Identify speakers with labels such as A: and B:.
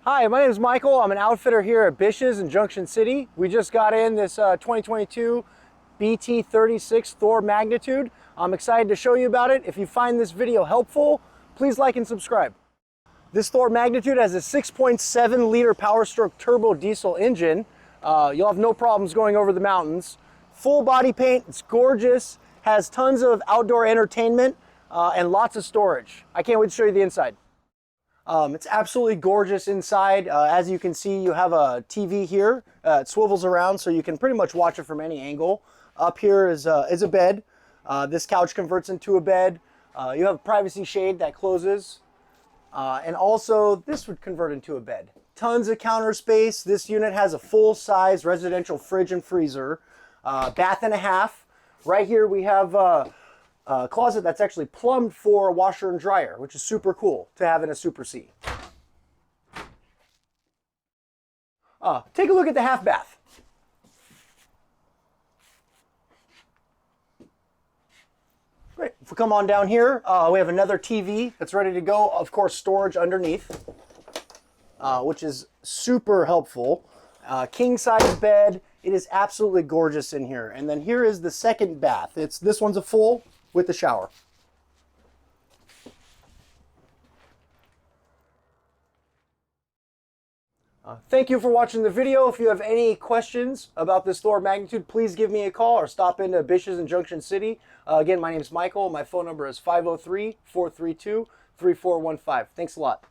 A: Hi, my name is Michael. I'm an outfitter here at BISH'S in Junction City. We just got in this 2022 BT36 Thor magnitude. I'm excited to show you about it. If you find this video helpful, please like and subscribe. This Thor magnitude has a 6.7 liter Power Stroke turbo diesel engine. You'll have no problems going over the mountains. Full body paint, it's gorgeous, has tons of outdoor entertainment and lots of storage. I can't wait to show you the inside. It's absolutely gorgeous inside. As you can see, you have a TV here. It swivels around so you can pretty much watch it from any angle. Up here is a bed. This couch converts into a bed. You have a privacy shade that closes. And also, this would convert into a bed. Tons of counter space. This unit has a full-size residential fridge and freezer. Bath and a half. Right here we have a closet that's actually plumbed for a washer and dryer, which is super cool to have in a Super C. Take a look at the half bath. Great. If we come on down here, we have another TV that's ready to go. Of course, storage underneath, which is super helpful. King size bed. It is absolutely gorgeous in here. And then here is the second bath. This one's a full with the shower. Thank you for watching the video. If you have any questions about this Thor magnitude, please give me a call or stop into BISH'S in Junction City. Again, my name is Michael. My phone number is 503-432-3415. Thanks a lot.